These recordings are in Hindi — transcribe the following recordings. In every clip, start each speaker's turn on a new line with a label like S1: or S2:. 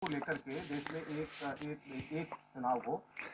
S1: को लेकर के देश में एक चुनाव हो,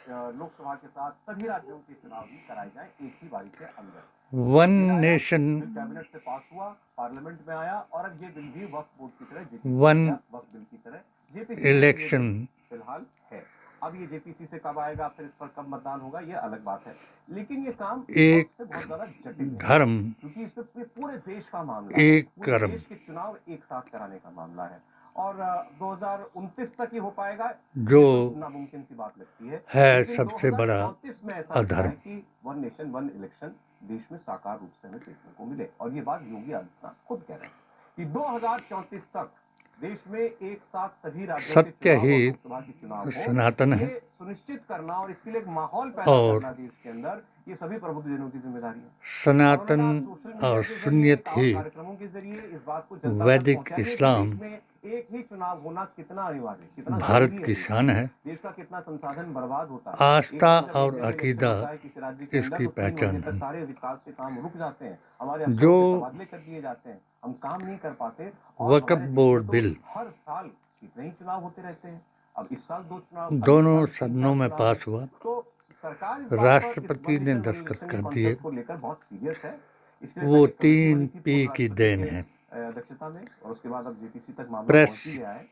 S1: लोकसभा के साथ सभी राज्यों के चुनाव भी कराए जाए एक ही बारी के अंदर।
S2: वन नेशन
S1: बिल कैबिनेट से पास हुआ, पार्लियामेंट में आया और अब ये बिल भी वक्फ बोर्ड की तरह
S2: वन
S1: वक्फ बिल की तरह जेपीसी
S2: इलेक्शन
S1: फिलहाल है। अब ये जेपीसी से कब आएगा, फिर इस पर कब मतदान होगा, ये अलग बात है। लेकिन ये काम
S2: एक
S1: से बहुत ज्यादा जटिल है
S2: धर्म
S1: क्योंकि इसमें पूरे देश का मामला है,
S2: एक
S1: पूरे
S2: कर्म
S1: देश के चुनाव एक साथ कराने का मामला है और 2029 तक ही हो पाएगा
S2: जो
S1: नामुमकिन सी बात लगती है।
S2: है
S1: लेकिन
S2: सबसे बड़ा
S1: 2034 में ऐसा लगता
S2: अधर्म।
S1: है कि वन नेशन वन इलेक्शन देश में साकार रूप से हमें देखने को मिले और ये बात योगी आदित्यनाथ खुद कह रहे हैं कि 2034 तक देश में एक साथ सभी राज्यों के
S2: सत्य
S1: चुनाव
S2: ही
S1: और लोकसभा के चुनाव हो,
S2: सनातन है
S1: ये सुनिश्चित करना और इसके लिए एक माहौल पैदा
S2: और
S1: करना देश के अंदर, ये सभी प्रबुद्धजनों की जिम्मेदारी है।
S2: सनातन
S1: सोशल मीडिया
S2: और
S1: के जरिए,
S2: सुन्नियत ही
S1: कार्यक्रमों के जरिए इस बात को जनता तक
S2: वैदिक
S1: पहुंचाइए कि
S2: इस्लाम
S1: देश में एक ही चुनाव होना कितना अनिवार्य है, कितना
S2: भारत
S1: जरूरी
S2: की
S1: है,
S2: शान है।
S1: देश का कितना संसाधन बर्बाद होता है।
S2: आस्था
S1: एक जब
S2: और
S1: एक जगह इलेक्शन
S2: अकीदा
S1: होता है किसी राज्य के अंदर
S2: इसकी
S1: तो 3
S2: पहचान
S1: महीने तक
S2: है।
S1: सारे विकास के काम रुक जाते हैं, हमारे अफसरों
S2: जो
S1: के तबादले कर दिए जाते हैं, हम काम नहीं कर पाते और
S2: वक्फ
S1: हमारे देश
S2: बोर्ड
S1: में तो
S2: बिल
S1: हर साल कितने ही चुनाव होते रहते हैं। अब इस साल 2 चुनाव,
S2: दोनों सदनों में पास हुआ,
S1: तो सरकार इस बात पर
S2: राष्ट्रपति ने दस्तखत कर दिए।
S1: को लेकर बहुत सीरियस है। इसके लिए
S2: वो
S1: पहले कमेटी
S2: 3
S1: बनी थी
S2: पी की देन है,
S1: अध्यक्षता में और उसके बाद अब जेपीसी तक मामला
S2: प्रेस,
S1: पहुंच ही गया है।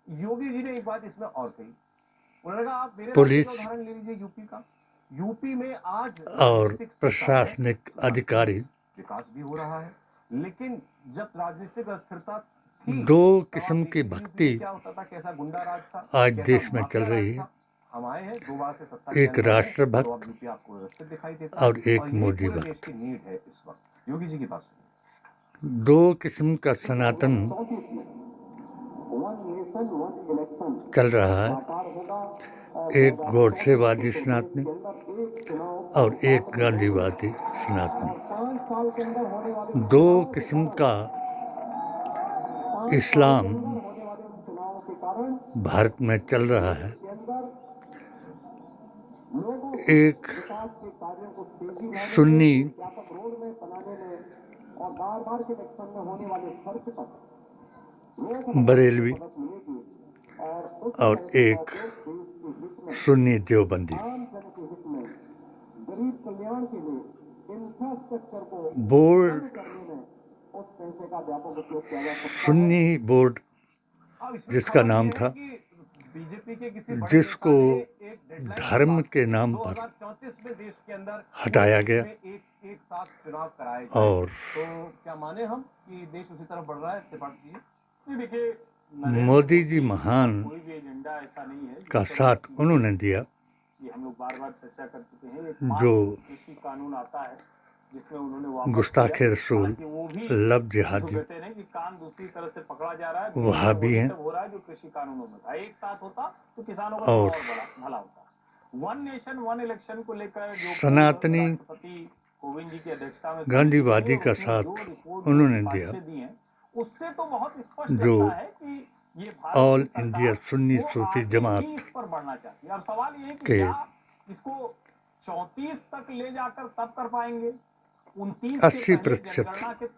S1: योगी जी ने एक बात इसमें और कही, उन्होंने कहा आप मेरे
S2: पुलिस
S1: राज्य का उदाहरण ले लीजिए यूपी का। यूपी में आज
S2: और प्रशासनिक अधिकारी
S1: विकास भी हो रहा है, लेकिन जब राजनीतिक अस्थिरता थी,
S2: दो किस्म की भक्ति
S1: क्या होता था, कैसा गुंडा राज था,
S2: आज देश में चल रही है।
S1: हम आए हैं 2 बार से सत्ता
S2: एक राष्ट्रभक्त
S1: यूपी आपको व्यवस्थित दिखाई देता
S2: और एक
S1: और
S2: मोदी
S1: पूरे
S2: भक्त।
S1: देश की नीड है इस वक्त। योगी जी की बात सुनिए।
S2: 2 किस्म का सनातन चल रहा है, एक गोडसेवादी सनातनी और एक गांधीवादी सनातनी। 2 किस्म का इस्लाम भारत में चल रहा है, एक सुन्नी बरेलवी और एक सुन्नी देवबंदी। बोर्ड सुन्नी बोर्ड जिसका नाम था, जिसको धर्म के नाम पर हटाया गया और
S1: तो क्या माने हम कि देश उसी तरफ बढ़ रहा है। त्रिपाठी जी देखिए,
S2: मोदी जी महान
S1: कोई भी एजेंडा ऐसा नहीं है
S2: का साथ उन्होंने दिया।
S1: ये हम लोग बार-बार चर्चा कर चुके हैं।
S2: जो
S1: कृषि कानून आता है जिसमें उन्होंने
S2: गुस्ताखे रसूल, लव जिहादी,
S1: कहते हैं कि कान दूसरी तरह से पकड़ा जा रहा है,
S2: वहाबी हैं
S1: हो रहा है जो कृषि कानूनों में था। एक साथ होता तो किसानों का और भला होता। वन नेशन वन इलेक्शन को लेकर जो
S2: सनातनी
S1: कोविंद जी की अध्यक्षता में
S2: गांधीवादी का साथ उन्होंने दिया,
S1: उससे तो बहुत स्पष्ट
S2: जो
S1: लगता है कि ये
S2: ऑल इंडिया सुन्नी सूफी जमात
S1: पर बढ़ना चाहती है। अब सवाल ये है कि
S2: के
S1: क्या इसको 34 तक ले जाकर तब कर पाएंगे,
S2: 80%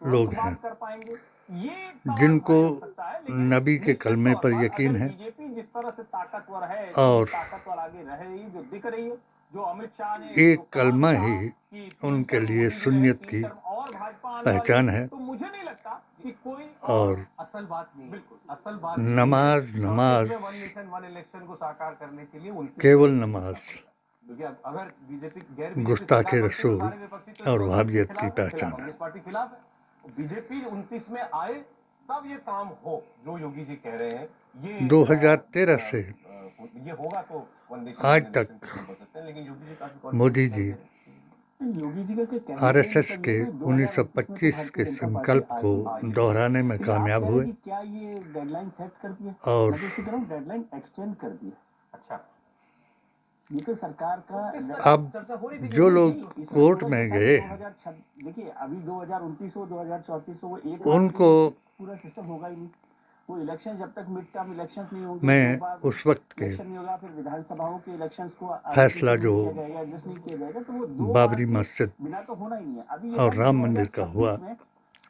S2: लोग हैं
S1: कर पाएंगे, ये
S2: जिनको नबी के कलमे पर यकीन है
S1: बीजेपी जिस तरह से ताकतवर है
S2: और
S1: ताकतवर आगे रह रही, जो दिख रही है, जो अमित शाह ने
S2: एक कलमा ही उनके लिए सुन्नियत की पहचान है।
S1: तो मुझे नहीं लगता कि कोई
S2: और
S1: असल बात नहीं, बिल्कुल असल बात
S2: नमाज
S1: वन नेशन वन इलेक्शन को साकार करने के लिए
S2: केवल नमाज
S1: अगर बीजेपी
S2: गुस्ताखे रसूल और वहाबियत की पहचान है।
S1: पार्टी खिलाफ है, बीजेपी 29 में आए तब ये काम हो जो योगी जी कह रहे हैं। ये
S2: 2013 से
S1: ये होगा तो
S2: आज तक
S1: लेकिन योगी जी काफी
S2: मोदी जी
S1: योगी जी का
S2: आरएसएस के 1925 के संकल्प को दोहराने में कामयाब हुए
S1: क्या ये डेडलाइन सेट कर दिए
S2: और
S1: डेडलाइन एक्सटेंड कर दिए। अच्छा, ये तो सरकार का
S2: अब जो लोग कोर्ट में गए
S1: देखिए अभी 2029 हो 2034 हो, एक
S2: उनको
S1: पूरा सिस्टम होगा ही नहीं। वो इलेक्शन जब तक मिड टर्म इलेक्शंस नहीं होंगे,
S2: मैं उस वक्त के
S1: नहीं होगा, फिर विधानसभाओं के इलेक्शंस को
S2: फैसला जो
S1: एडजस्ट नहीं किया जाएगा, तो वो
S2: बाबरी मस्जिद
S1: बिना तो होना ही नहीं है। अभी
S2: और राम मंदिर का हुआ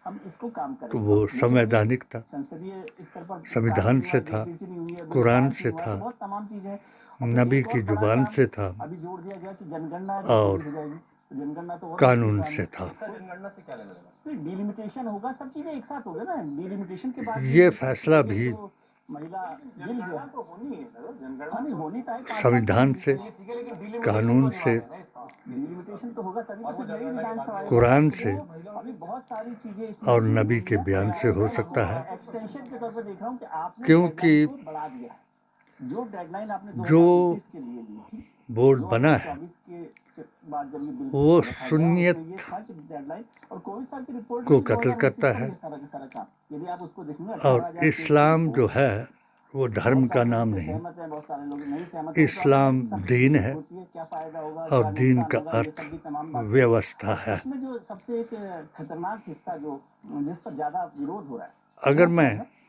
S3: हम इसको काम करें
S2: तो वो संवैधानिक था,
S3: संसदीय स्तर पर
S2: संविधान
S3: काम
S2: से
S3: हुआ,
S2: था,
S3: डेमोक्रेसी नहीं हुई है,
S2: कुरान
S3: विकास
S2: से
S3: नहीं हुआ,
S2: था,
S3: तो बहुत तमाम चीजें हैं। और फिर
S2: नबी
S3: एक और
S2: की
S3: बड़ा
S2: जुबान
S3: काम
S2: से था
S3: अभी जोड़ दिया गया कि जनगणना जो
S2: और
S3: पूरी हो जाएगी, तो जनगणना तो और
S2: कानून
S3: मुश्किल काम
S2: से
S3: है।
S2: था।
S1: इसका जनगणना से क्या लेना देना?
S3: तो डिलिमिटेशन होगा, सब चीजें एक साथ होगा ना। डिलिमिटेशन के बाद
S2: ये फैसला भी
S3: तो महिला बिल जो है
S1: तो होनी है ना, जनगणना
S3: हाँ नहीं होनी चाहिए 5 लाख
S2: संविधान से,
S1: ठीक है, लेकिन delimitation
S2: कानून
S1: तो
S2: से,
S1: अनिवार्य है ना इसका।
S3: डिलिमिटेशन तो होगा तभी
S1: और
S3: तो
S1: वो
S3: फिर नई
S1: जनगणना के
S3: विधानसभा
S1: बाद
S3: आएगी।
S2: कुरान
S3: तो
S2: से
S3: वो अभी बहुत सारी चीजें इसमें
S2: और
S3: जुड़ी
S2: नबी
S3: हुई
S2: के
S3: हैं।
S2: बयान से हो
S3: मैं
S2: सकता है,
S3: एक्सटेंशन के तौर पर देख रहा हूँ कि आपने
S2: क्योंकि
S3: डेडलाइन को बढ़ा दिया है। जो डेडलाइन आपने
S2: जो
S3: 2029 के लिए ली थी,
S2: बोर्ड बना है
S3: 2024 के बाद जब ये बिल
S2: वो
S3: रखा गया,
S2: सुन्नियत
S3: उसमें ये था कि डेडलाइन और कोविड साल की रिपोर्ट
S2: को
S3: में भी
S2: कत्ल
S3: 2029
S2: करता
S3: पर
S2: है
S3: ही सारा का सारा काम। यदि आप उसको देखेंगे
S2: और
S3: 18,000
S2: इस्लाम जो है वो धर्म का नाम नहीं,
S3: सहमत है, बहुत सारे लोग नहीं सहमत हैं।
S2: इस्लाम
S3: सब
S2: दीन
S3: चीजें
S2: है
S3: होती है, क्या फायदा होगा,
S2: और
S3: क्या
S2: दीन
S3: नुकसान
S2: का
S3: होगा, ये
S2: अर्थ
S3: सब भी तमाम बातें।
S2: व्यवस्था है।
S3: उसमें जो सबसे एक खतरनाक हिस्सा जो जिस पर ज्यादा विरोध हो रहा है,
S2: अगर
S3: वो
S2: मैं
S3: क्या है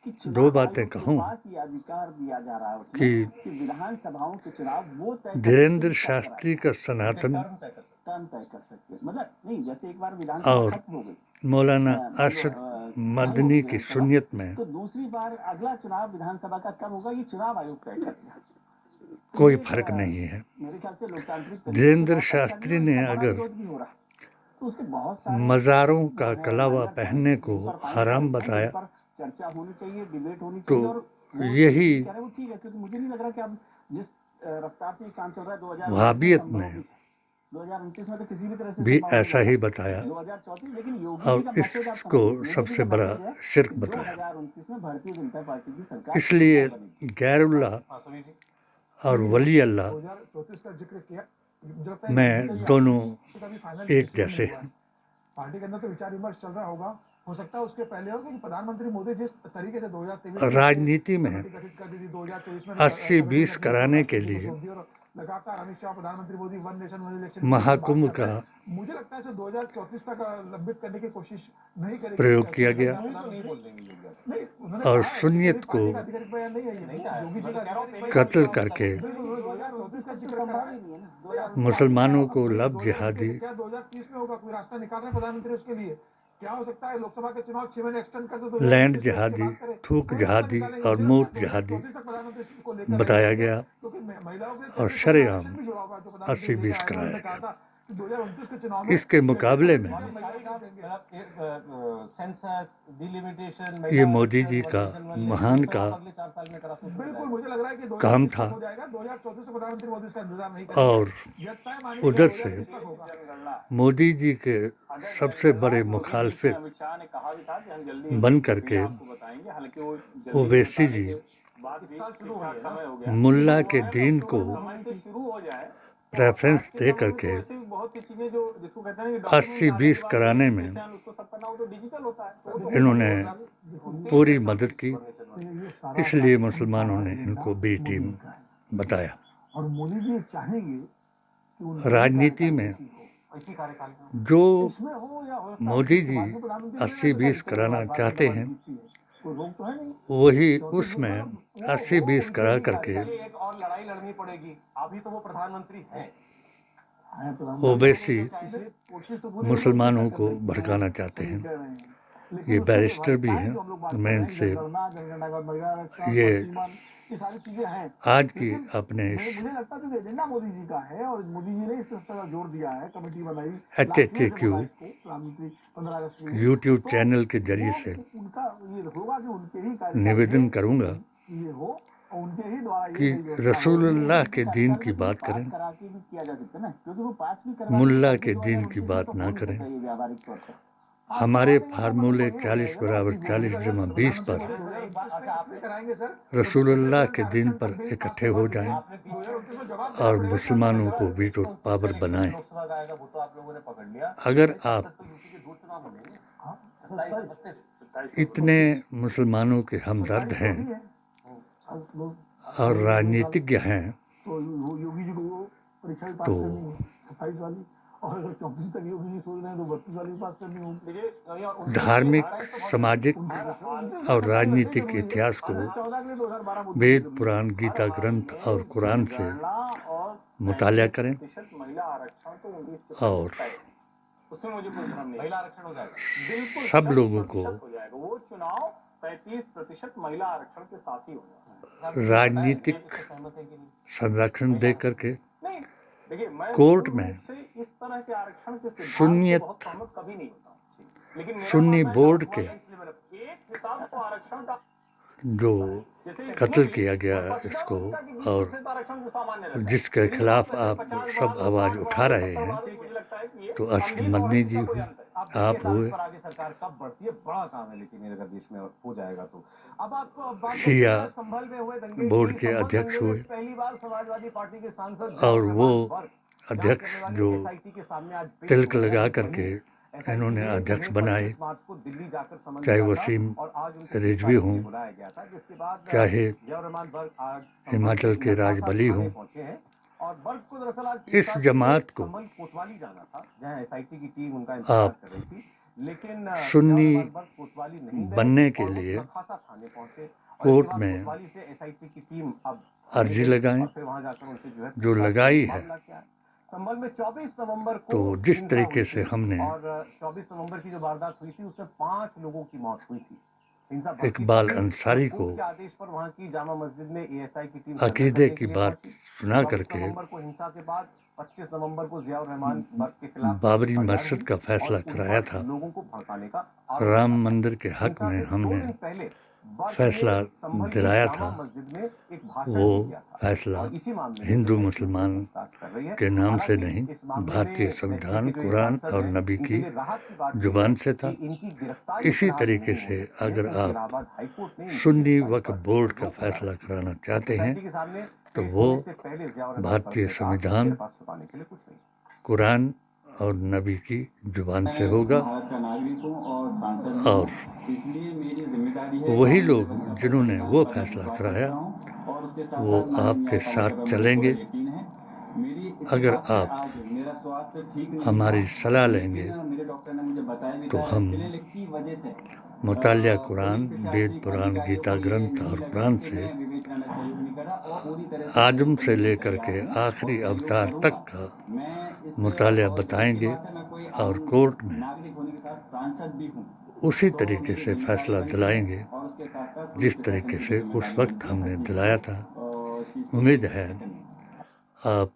S3: कि
S2: दो
S3: चुनाव
S2: बातें
S3: आयोग के
S2: कहूं
S3: पास ये अधिकार दिया जा रहा है उसमें
S2: कि
S3: कि विधानसभाओं के चुनाव वो तय कर
S2: धीरेन्द्र
S3: सकते हैं कब
S2: शास्त्री का सनातन
S3: टर्म तय कर सकते हैं। मतलब नहीं, जैसे एक बार विधानसभा
S2: और
S3: खत्म हो गई,
S2: मौलाना
S3: मान लो,
S2: अरशद
S3: नहीं
S2: मदनी
S3: होगी
S2: की
S3: विधानसभा,
S2: सुन्नियत में
S3: तो दूसरी बार अगला चुनाव विधानसभा का कब होगा ये चुनाव आयोग तय करेगा। तो
S2: कोई
S3: ये एक,
S2: फर्क नहीं है।
S3: मेरे ख्याल से लोकतांत्रिक तरीके से
S2: धीरेन्द्र
S3: बहुत अच्छा भी
S2: शास्त्री
S3: है,
S2: ने
S3: इसका बड़ा
S2: अगर
S3: विरोध भी हो रहा है। तो उसके बहुत सारे
S2: मज़ारों का
S3: जो है
S2: कलावा
S3: माइनर
S2: पहनने
S3: पॉइंट्स
S2: को
S3: जिन पर फाइन
S2: हराम
S3: पॉइंट्स हैं, जिन
S2: बताया
S3: पर चर्चा होनी चाहिए, डिबेट होनी
S2: तो
S3: चाहिए। और वो
S2: यही
S3: कह रहे हैं वो ठीक है, क्योंकि मुझे नहीं लग रहा कि अब जिस रफ्तार से ये काम चल रहा है 2029 में
S2: वहाबियत
S3: संभव
S2: ने
S3: भी है। 2029 में तो किसी भी तरह से
S2: भी
S3: संभव नहीं
S2: ऐसा
S3: होगा।
S2: ही बताया
S3: 2034, लेकिन योगी जी
S2: और
S3: का मैसेज आप
S2: इसको
S3: समझिए, योगी जी
S2: सबसे
S3: का
S2: बड़ा
S3: मैसेज है
S2: शिर्क
S3: कि
S2: बताया।
S3: 2029 में भारतीय जनता पार्टी की सरकार
S2: इसलिए
S3: बनेगी।
S2: गैरुल्लाह
S1: हाँ, सभी जी।
S2: और वली अल्लाह
S4: 2034 का जिक्र किया, जो
S2: में दोनों
S4: कभी फाइनल
S2: एक
S4: डिसीजन
S2: जैसे
S4: नहीं हुआ है। पार्टी के अंदर तो विचार विमर्श चल रहा होगा, हो सकता है उसके पहले हो, क्योंकि प्रधानमंत्री मोदी जिस तरीके से 2023
S2: राजनीति में
S4: गठित कर दी थी, 2024 में
S2: 80-20 कराने के लिए
S4: लगातार अमित शाह प्रधानमंत्री Modi one nation one election
S2: Mahakumbh का
S4: मुझे लगता है 2034 तक लंबित करने की कोशिश नहीं करेगी।
S2: प्रयोग किया गया
S1: नहीं बोल देंगे योगी आदित्यनाथ।
S4: नहीं, उन्होंने
S2: और
S4: कहा है,
S2: सुन्नियत को
S4: पार्टी का आधिकारिक बयान नहीं है ये।
S1: नहीं है,
S4: योगी जी
S1: मैं
S4: का
S1: तो कह रहा हूँ
S4: आधिकारिक
S1: पहले
S2: कत्ल
S1: बात
S2: करके
S4: बिल्कुल 2034 का जिक्र
S3: संभव
S4: करा
S3: ही
S4: है।
S3: नहीं है ना। 2029
S2: मुसलमानों को लब जिहादी
S4: क्या 2030 में होगा? कोई रास्ता निकाल रहे हैं प्रधानमंत्री उसके लिए? क्या हो सकता है लोकसभा के चुनाव 6 महीने एक्सटेंड कर दो तो
S2: लैंड
S4: 2029 की
S2: जिहादी,
S4: बात करें।
S2: थूक
S4: कोई रास्ता
S2: जिहादी
S4: निकालेंगे।
S2: और
S4: मुझे
S2: मूत
S4: लगता है
S2: जिहादी
S4: 2034 तक प्रधानमंत्री को लेकर
S2: बताया
S4: रहेंगे,
S2: गया
S4: क्योंकि महिलाओं के
S2: और
S4: लिए
S2: शरेआम
S4: भी जुड़ा हुआ है जो प्रधानमंत्री
S2: 80-20
S4: लेकर आए हैं।
S2: कराया
S4: उन्होंने कहा
S2: गया।
S4: था कि 2029 के चुनाव में
S2: इसके मुकाबले में
S1: सेंसस डिलिमिटेशन
S2: ये मोदी जी का महान का
S1: अगले 4 साल में करा तो
S4: बिल्कुल मुझे लग रहा है कि
S2: काम
S4: 2030
S2: था
S4: तक हो जाएगा। 2034 से प्रधानमंत्री मोदी इसका इंतजार नहीं करेंगे।
S2: और
S4: यह तय मानिए कि
S2: उधर
S4: 2030
S2: से
S4: तक होगा।
S2: मोदी जी के सबसे बड़े मुखालफित
S1: अमित शाह ने कहा भी था कि हम जल्दी
S2: बन करके
S1: आपको बताएंगे, हालांकि वो
S2: ओवैसी जी
S1: बात शुरू हो गया,
S2: मुल्ला के दीन को
S1: समय से शुरू हो जाए
S2: रेफरेंस दे करके
S1: बहुत सी चीजें जो जिसको कहते हैं ना
S2: 80-20 कराने में
S1: उसको सब करना हो तो डिजिटल होता है, तो वो
S2: इन्होंने पूरी मदद की,
S4: ये सारा
S2: इसलिए मुसलमानों ने इनको बी टीम बताया।
S4: और मोदी जी चाहेंगे कि उनकी
S2: राजनीति में
S1: इसी कार्यकाल में
S2: जो
S4: इसमें हो या हो
S2: मोदी जी 80-20 कराना चाहते हैं
S4: कोई रोक तो है नहीं।
S2: वही उसमें 80-20 करा करके
S1: एक और लड़ाई लड़नी पड़ेगी। अभी तो वो प्रधानमंत्री हैं,
S2: ओवैसी
S4: कोशिश तो पूरी
S2: मुसलमानों को भड़काना चाहते हैं। ये बैरिस्टर भी हैं, मैं इनसे ये
S4: सारी चीजें हैं।
S2: आज की अपने
S4: मुझे लगता है कि एजेंडा मोदी जी का है और मोदी जी ने इस तरह जोर दिया है, कमेटी बनाई
S2: HHAQ
S4: प्रधानमंत्री 15 अगस्त में
S2: यूट्यूब चैनल के जरिए से
S4: उनका ये होगा कि उनके ही कार्यकाल
S2: निवेदन
S4: में
S2: करूंगा
S4: ये हो और उनके ही द्वारा
S2: कि रसूलुल्लाह के दीन की बात करें,
S3: करा के भी किया जा सकता है ना, क्योंकि वो पास भी करवा
S2: मुल्ला
S3: सकते
S2: के
S3: हैं,
S2: दीन
S3: 2029
S2: की
S3: में
S2: बात
S3: तो
S2: ना
S3: हो नहीं
S2: करें।
S3: सकता ये व्यावहारिक तौर पर।
S2: हमारे फार्मूले 40 बराबर 40 जमा 20 पर
S4: कराएंगे सर।
S2: रसूलुल्लाह के दिन पर इकट्ठे हो जाएं और मुसलमानों को वीटो पावर बनाएं।
S1: लोकसभा का आएगा वो तो आप लोगों ने पकड़ लिया।
S2: अगर आप
S1: तो यूपी के 2 चुनाव हो गए,
S2: इतने मुसलमानों के हमदर्द हैं और राजनीतिज्ञ हैं
S4: तो योगी जी को परीक्षा भी पास
S2: तो
S4: करनी है 27 वाली, और अगर 34 तक योगी जी सोच रहे हैं तो 32 वाली भी पास करनी होगी।
S2: धार्मिक, सामाजिक और राजनीतिक इतिहास को
S4: 14 के लिए 2012 मोदी
S2: वेद, पुराण, गीता ग्रंथ और कुरान से मुताला करें
S1: महिला आरक्षण तो 19%
S2: और
S3: उसमें मुझे कोई भ्रम नहीं।
S1: महिला आरक्षण हो जाएगा।
S3: बिल्कुल
S2: सब
S3: 100%
S2: लोगों को
S3: हो जाएगा। वो चुनाव 35% महिला आरक्षण के साथ ही होगा।
S2: राजनीतिक
S3: सहमत है कि नहीं?
S2: संरक्षण दे करके
S3: नहीं, देखिए मैं
S2: कोर्ट
S3: मूल
S2: में
S3: रूप से इस तरह के आरक्षण के सिद्धांत
S2: सुन्नियत
S3: से बहुत सहमत कभी नहीं होता हूं। लेकिन मेरा
S2: सुन्नी
S3: मानना है
S2: बोर्ड
S3: कि
S2: के
S3: इसलिए मैंने एक हिसाब को आरक्षण का
S2: जो
S3: जैसे
S2: कत्ल
S3: इसमें
S2: किया गया
S3: और पक्षधर
S2: इसको
S3: उसका कि 20%
S2: और
S3: आरक्षण जो सामान्य रहता है।
S2: जिसके
S3: लेकिन
S2: खिलाफ
S3: जहाँ
S2: आप
S3: पे 50
S2: सब
S3: बढ़ा दो,
S2: आवाज
S3: 60
S2: उठा
S3: बढ़ा दो,
S2: रहे
S3: 70
S2: हैं,
S3: बढ़ा दो, मुझे लगता है कि ये
S2: तो
S3: संगीत और
S2: अष्टमन्नी जी
S3: इसका कोई
S2: हुई,
S3: अंतर है।
S1: अब
S2: आप हुए,
S1: पर आगे सरकार कब बढ़ती है बड़ा काम है, लेकिन ये अगर देश में हो जाएगा तो। अब आपको बात
S2: शिया
S1: करें संभल में हुए दंगे
S2: बोर्ड
S1: की।
S2: के
S1: संभल
S2: अध्यक्ष
S1: दंगे में
S2: हुए
S1: पहली बार समाजवादी पार्टी के सांसद
S2: और वो
S1: वर्क
S2: अध्यक्ष जो
S1: SIT के सामने आज पेश
S2: तिलक
S1: हुए हैं।
S2: लगा
S1: वहीं
S2: करके
S1: SIT
S2: इन्होंने
S1: ने
S2: अध्यक्ष
S1: उन्हें
S2: बनाए,
S1: 25 मार्च को दिल्ली जाकर समन
S2: चाहे
S1: दिया था
S2: वसीम
S1: और आज उनको
S2: रिजवी
S1: पूछताछ के लिए
S2: हों,
S1: बुलाया गया था, जिसके बाद
S2: चाहे
S1: जियाउर रहमान वर्क आज संभल
S2: हिमाचल के
S1: नरकासा
S2: राजबली
S1: थाने
S2: हों,
S1: पहुंचे हैं। और वर्क को दरअसल आज
S2: इस
S1: पूछताछ के लिए
S2: जमात को
S1: संभल कोतवाली जाना था, जहां SIT की टीम उनका इंतजार
S2: आप
S1: कर रही थी। लेकिन
S2: सुन्नी
S1: जियाउर रहमान वर्क कोतवाली नहीं गए
S2: बनने के
S1: और वो
S2: लिए
S1: नरकासा थाने पहुंचे। और
S2: कोर्ट
S1: इसके बाद
S2: में
S1: कोतवाली से SIT की टीम अब
S2: अर्जी लगाएं,
S1: और फिर वहां जाकर उनसे जो है
S2: जो लगाई है।
S1: मामला क्या है। संभल में 24 नवंबर को
S2: तो जिस
S1: हिंसा
S2: तरीके
S1: हुई
S2: से
S1: थी
S2: हमने
S1: और 24 नवंबर की जो वारदात हुई थी उसमें 5 लोगों की मौत हुई थी। हिंसा
S2: इकबाल अंसारी को
S1: के आदेश पर वहां की जामा मस्जिद में ASI की टीम
S2: अकीदे की बात सुना
S1: 24
S2: करके
S1: नवंबर को हिंसा के बाद 25 नवंबर को जियाउर रहमान वर्क के खिलाफ
S2: बाबरी
S1: फरियाद
S2: मस्जिद
S1: हुई
S2: का फैसला
S1: और उन
S2: कराया
S1: पर
S2: था।
S1: लोगों को भड़काने का आरोप
S2: राम
S1: लगा था।
S2: मंदिर के हक
S1: हिंसा
S2: में
S1: से 2
S2: हमने
S1: दिन पहले वर्क
S2: फैसला
S1: ने संभल की
S2: दिलाया
S1: जामा
S2: था,
S1: मस्जिद में एक भाषण
S2: वो
S1: भी दिया था
S2: फैसला
S1: और इसी मामले में
S2: हिंदू
S1: जो है
S2: मुसलमान
S1: पूछताछ कर रही है।
S2: के नाम से
S1: हालांकि
S2: नहीं,
S1: इस मामले
S2: भारतीय
S1: में
S2: संविधान,
S1: SIT के जो ये
S2: कुरान
S1: सांसद
S2: और
S1: हैं,
S2: नबी
S1: इनके
S2: की
S1: लिए राहत की बात ये
S2: जुबान
S1: है
S2: से था।
S1: कि इनकी गिरफ्तारी
S2: इसी
S1: फिलहाल
S2: तरीके
S1: नहीं हो
S2: से
S1: सकती है,
S2: अगर
S1: क्योंकि
S2: आप
S1: इलाहाबाद हाईकोर्ट ने इनकी
S2: सुन्नी
S1: गिरफ्तारी
S2: वक्फ
S1: पर
S2: बोर्ड का
S1: रोक लगा
S2: फैसला
S1: दी।
S2: कराना चाहते
S1: SIT
S2: हैं
S1: के सामने
S2: तो
S1: पेश
S2: वो
S1: होने से पहले जियाउर रहमान
S2: भारतीय
S1: वर्क ने कहा,
S2: संविधान,
S1: मेरे पास छुपाने के लिए कुछ नहीं।
S2: कुरान और नबी की जुबान से होगा।
S5: भारत का नागरिक हूँ और सांसद भी
S2: और
S5: हूँ, इसलिए मेरी जिम्मेदारी है
S2: वही
S5: कानून
S2: लोग
S5: व्यवस्था पर
S2: जिन्होंने
S5: संविधान
S2: वो
S5: पर
S2: फैसला
S5: विश्वास
S2: कराया,
S5: रखता हूँ और उसके साथ
S2: वो
S5: साथ माननीय
S2: आपके
S5: न्यायपालिका
S2: साथ
S5: पर मुझे
S2: चलेंगे।
S5: पूरा यकीन है। मेरी
S2: अगर
S5: इत्तेफाक है,
S2: आप
S5: आज मेरा स्वास्थ्य ठीक नहीं
S2: हमारी
S5: था,
S2: सलाह
S5: लेकिन
S2: लेंगे
S5: मेरे डॉक्टर ने मुझे बताया भी
S2: तो
S5: था
S2: हम
S5: क्लिनिक की वजह से
S2: मुतालिया कुरान,
S5: कोई
S2: वेद,
S5: प्रशासनिक
S2: पुराण,
S5: अधिकारियों
S2: गीता
S5: को ये
S2: ग्रंथ
S5: नहीं
S2: और
S5: लगा
S2: कुरान
S5: कि
S2: से
S5: मैं विवेचना में सहयोग नहीं कर रहा और पूरी तरह से
S2: आदम से
S5: सहयोग
S2: लेकर
S5: तैयार
S2: के
S5: हूँ और
S2: आखिरी
S5: सहयोग
S2: अवतार
S5: करूँगा।
S2: तक का
S5: मैं इस
S2: मुतालिया
S5: और
S2: बताएंगे
S5: दूसरी बात है, मैं कोई
S2: और
S5: आम
S2: कोर्ट में
S5: नागरिक होने के साथ सांसद भी हूँ।
S2: उसी
S5: तो
S2: तरीके
S5: मेरी
S2: से
S5: जिम्मेदारी
S2: फैसला
S5: बनती है
S2: दिलाएंगे
S5: और उसके साथ साथ पुलिस
S2: जिस
S5: प्रशासन
S2: तरीके
S5: की
S2: से
S5: जिम्मेदारी
S2: उस वक्त
S5: बनती है
S2: हमने
S5: हर चीज़
S2: दिलाया
S5: को,
S2: था।
S5: चीज़ को
S2: उम्मीद है
S5: करने की।
S2: आप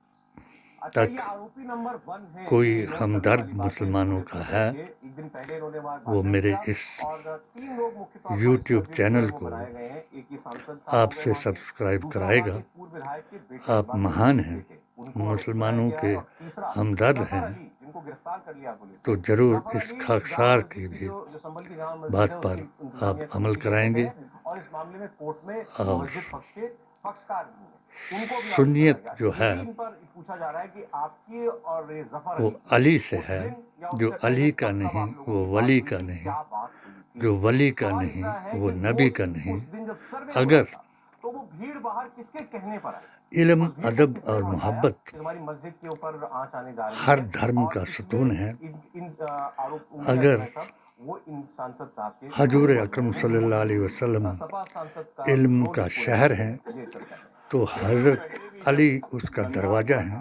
S1: अच्छा, ये
S2: तक
S1: आरोपी नंबर 1 है
S2: कोई
S1: ये नोट करने
S2: हमदर्द
S1: वाली बात है।
S2: मुसलमानों
S1: पूरे
S2: का
S1: प्रदेश
S2: है,
S1: के एक दिन पहले इन्होंने वहाँ
S2: वो
S1: भाषण
S2: मेरे
S1: दिया
S2: इस
S1: और 3 लोग मुख्य तौर पर
S2: YouTube
S1: इस
S2: चैनल
S1: पर वो
S2: को
S1: बनाए गए हैं। एक ही सांसद साहब हो गए
S2: आपसे
S1: वहाँ के,
S2: सब्सक्राइब
S1: दूसरा
S2: कराएगा।
S1: वहाँ के पूर्व विधायक के बेटे,
S2: आप
S1: बाकी
S2: महान
S1: के
S2: हैं,
S1: बेटे, उनको आरोपी
S2: मुसलमानों
S1: बनाया गया है।
S2: के
S1: और तीसरा
S2: हमदर्द
S1: जफर
S2: हैं,
S1: अली, जिनको गिरफ्तार कर लिया पुलिस
S2: तो
S1: ने।
S2: जरूर
S1: जफर
S2: इस
S1: अली
S2: खाकसार
S1: जामा
S2: की
S1: मस्जिद
S2: भी
S1: जो संभल की जामा मस्जिद
S2: बात
S1: है
S2: पर
S1: उसकी इंतजामिया
S2: आप अमल
S1: कमेटी के
S2: कराएंगे।
S1: हेड हैं और इस मामले में कोर्ट में
S2: और
S1: मस्जिद पक्ष के पक्षकार भी हैं। उनको भी
S2: सुन्नियत
S1: आरोप
S2: जो
S1: लगाया गया।
S2: है
S1: इन पर पूछा जा रहा है कि आपकी और ये जफर
S2: वो
S1: अली
S2: अली से
S1: उस
S2: है,
S1: दिन या
S2: जो
S1: उससे
S2: अली
S1: पहले
S2: का
S1: कब
S2: नहीं
S1: आप लोगों
S2: वो
S1: की
S2: वली
S1: बात
S2: का
S1: हुई थी,
S2: नहीं,
S1: क्या बात हुई थी?
S2: जो वली का
S1: सवाल
S2: नहीं
S1: इतना है
S2: वो
S1: कि
S2: नबी का
S1: उस
S2: नहीं।
S1: दिन जब सर्वे
S2: अगर
S1: हुआ था, तो वो भीड़ बाहर किसके कहने पर आई?
S2: इल्म,
S1: उस भीड़ को
S2: अदब
S1: किसने
S2: और
S1: भड़काया
S2: मोहब्बत
S1: कि तुम्हारी मस्जिद के ऊपर आंच आने जा रही
S2: हर
S1: है?
S2: धर्म
S1: और
S2: का
S1: इसमें
S2: सुतून है।
S1: इन आरोप उम्मीदें
S2: अगर
S1: जो है सब वो इन सांसद साहब के
S2: हजूर
S1: ऊपर
S2: अकरम
S1: जो है वो
S2: सल्लल्लाहु अलैहि वसल्लम
S1: सपा सांसद का
S2: इल्म
S1: विरोध
S2: का
S1: किया
S2: शहर
S1: है,
S2: है,
S1: ये चर्चा है।
S2: तो हजरत अली उसका दरवाजा है।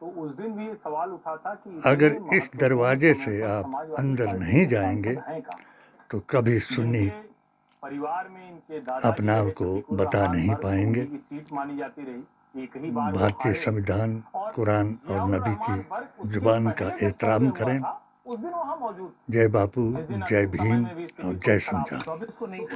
S3: तो उस दिन भी सवाल उठा था कि
S2: अगर
S3: इतने
S2: इस
S3: महत्वपूर्ण
S2: दरवाजे
S3: समय
S2: से
S3: पर
S2: आप
S3: समाजवादी
S2: अंदर
S3: पार्टी
S2: नहीं
S3: के
S2: जाएंगे
S3: सांसद हैं कहाँ?
S2: तो कभी सुन्नी
S3: जिनके परिवार में इनके दादाजी
S2: अपना
S3: रहे
S2: को
S3: शफीकुर
S2: बता
S3: रहमान
S2: नहीं
S3: वर्क, तो
S2: पाएंगे।
S3: उनकी सीट मानी जाती रही। एक ही बार वो
S2: भारतीय
S3: हारे
S2: संविधान,
S3: और
S2: कुरान और
S3: जियाउर
S2: नबी
S3: रहमान
S2: की
S3: वर्क उसके
S2: जुबान का
S3: पहले जब
S2: एहतराम
S3: सर्वे हुआ
S2: करें।
S3: था, उस दिन वहाँ मौजूद थे।
S2: जय बापू,
S3: जिस दिन
S2: जय
S3: अंतिम समय
S2: भीम
S3: में भी स्थिति
S2: और
S3: थोड़ी
S2: जय
S3: खराब
S2: संविधान।
S1: 24 को नहीं